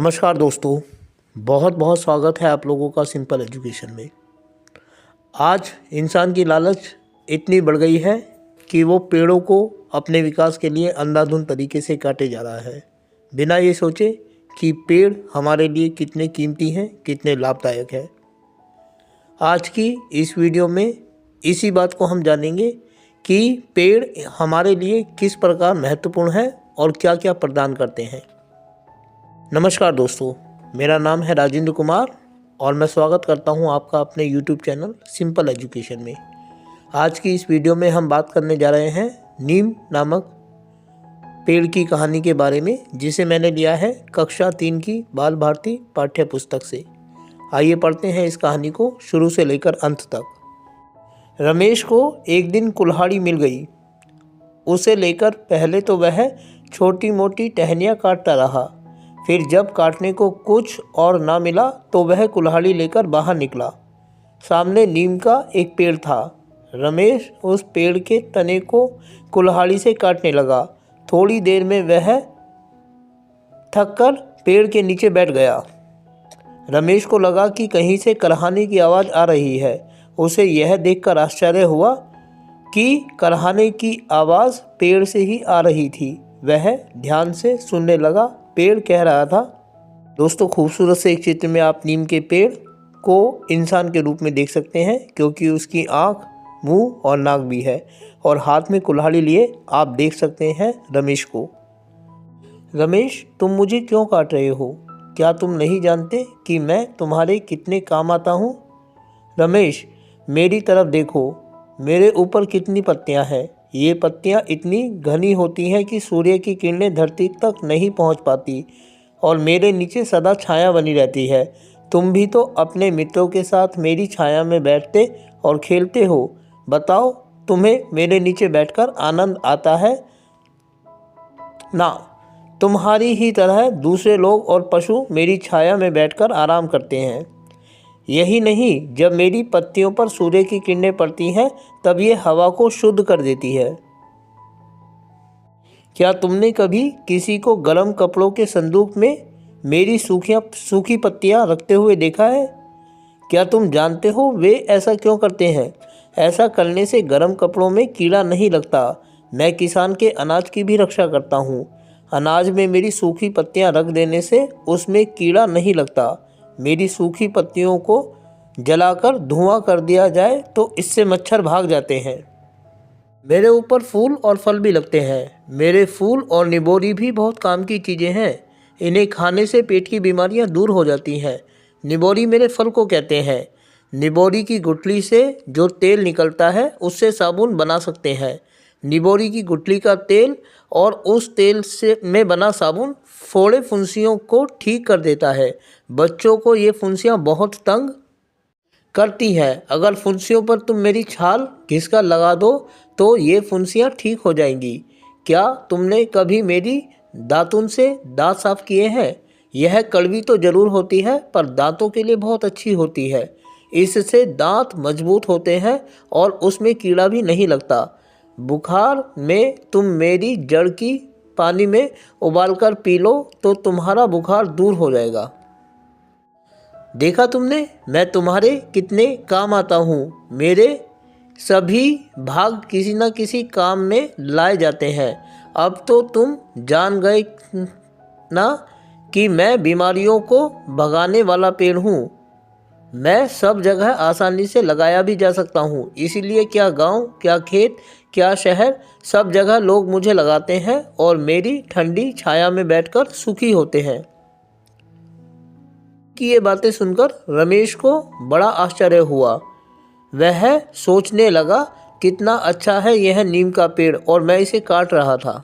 नमस्कार दोस्तों, बहुत बहुत स्वागत है आप लोगों का सिंपल एजुकेशन में। आज इंसान की लालच इतनी बढ़ गई है कि वो पेड़ों को अपने विकास के लिए अंधाधुंध तरीके से काटे जा रहा है, बिना ये सोचे कि पेड़ हमारे लिए कितने कीमती हैं, कितने लाभदायक है। आज की इस वीडियो में इसी बात को हम जानेंगे कि पेड़ हमारे लिए किस प्रकार महत्वपूर्ण है और क्या क्या प्रदान करते हैं। नमस्कार दोस्तों, मेरा नाम है राजेंद्र कुमार और मैं स्वागत करता हूं आपका अपने YouTube चैनल सिंपल एजुकेशन में। आज की इस वीडियो में हम बात करने जा रहे हैं नीम नामक पेड़ की कहानी के बारे में, जिसे मैंने लिया है कक्षा 3 की बाल भारती पाठ्य पुस्तक से। आइए पढ़ते हैं इस कहानी को शुरू से लेकर अंत तक। रमेश को एक दिन कुल्हाड़ी मिल गई। उसे लेकर पहले तो वह छोटी मोटी टहनियाँ काटता रहा, फिर जब काटने को कुछ और ना मिला तो वह कुल्हाड़ी लेकर बाहर निकला। सामने नीम का एक पेड़ था। रमेश उस पेड़ के तने को कुल्हाड़ी से काटने लगा। थोड़ी देर में वह थककर पेड़ के नीचे बैठ गया। रमेश को लगा कि कहीं से करहाने की आवाज़ आ रही है। उसे यह देखकर आश्चर्य हुआ कि करहाने की आवाज़ पेड़ से ही आ रही थी। वह ध्यान से सुनने लगा। पेड़ कह रहा था। दोस्तों, खूबसूरत से एक चित्र में आप नीम के पेड़ को इंसान के रूप में देख सकते हैं, क्योंकि उसकी आँख, मुंह और नाक भी है, और हाथ में कुल्हाड़ी लिए आप देख सकते हैं रमेश को। रमेश, तुम मुझे क्यों काट रहे हो? क्या तुम नहीं जानते कि मैं तुम्हारे कितने काम आता हूँ? रमेश, मेरी तरफ देखो, मेरे ऊपर कितनी पत्तियाँ हैं। ये पत्तियाँ इतनी घनी होती हैं कि सूर्य की किरणें धरती तक नहीं पहुँच पाती, और मेरे नीचे सदा छाया बनी रहती है। तुम भी तो अपने मित्रों के साथ मेरी छाया में बैठते और खेलते हो। बताओ, तुम्हें मेरे नीचे बैठकर आनंद आता है ना? तुम्हारी ही तरह दूसरे लोग और पशु मेरी छाया में बैठकर आराम करते हैं। यही नहीं, जब मेरी पत्तियों पर सूर्य की किरणें पड़ती हैं तब ये हवा को शुद्ध कर देती है। क्या तुमने कभी किसी को गर्म कपड़ों के संदूक में मेरी सूखी पत्तियां रखते हुए देखा है? क्या तुम जानते हो वे ऐसा क्यों करते हैं? ऐसा करने से गर्म कपड़ों में कीड़ा नहीं लगता। मैं किसान के अनाज की भी रक्षा करता हूँ। अनाज में मेरी सूखी पत्तियां रख देने से उसमें कीड़ा नहीं लगता। मेरी सूखी पत्तियों को जलाकर धुआं कर दिया जाए तो इससे मच्छर भाग जाते हैं। मेरे ऊपर फूल और फल भी लगते हैं। मेरे फूल और निबोरी भी बहुत काम की चीज़ें हैं। इन्हें खाने से पेट की बीमारियां दूर हो जाती हैं। निबोरी मेरे फल को कहते हैं। निबोरी की गुठली से जो तेल निकलता है उससे साबुन बना सकते हैं। निबोरी की गुठली का तेल और उस तेल से में बना साबुन फोड़े फुंसियों को ठीक कर देता है। बच्चों को ये फुंसियाँ बहुत तंग करती हैं। अगर फुंसियों पर तुम मेरी छाल घिसकर लगा दो तो ये फुंसियाँ ठीक हो जाएंगी। क्या तुमने कभी मेरी दातुन से दांत साफ किए हैं? यह कड़वी तो ज़रूर होती है, पर दांतों के लिए बहुत अच्छी होती है। इससे दांत मजबूत होते हैं और उसमें कीड़ा भी नहीं लगता। बुखार में तुम मेरी जड़ की पानी में उबालकर पी लो तो तुम्हारा बुखार दूर हो जाएगा। देखा तुमने, मैं तुम्हारे कितने काम आता हूँ। मेरे सभी भाग किसी न किसी काम में लाए जाते हैं। अब तो तुम जान गए ना कि मैं बीमारियों को भगाने वाला पेड़ हूँ। मैं सब जगह आसानी से लगाया भी जा सकता हूँ। इसीलिए क्या गांव, क्या खेत, क्या शहर, सब जगह लोग मुझे लगाते हैं और मेरी ठंडी छाया में बैठकर सुखी होते हैं। कि ये बातें सुनकर रमेश को बड़ा आश्चर्य हुआ। वह सोचने लगा, कितना अच्छा है यह नीम का पेड़ और मैं इसे काट रहा था।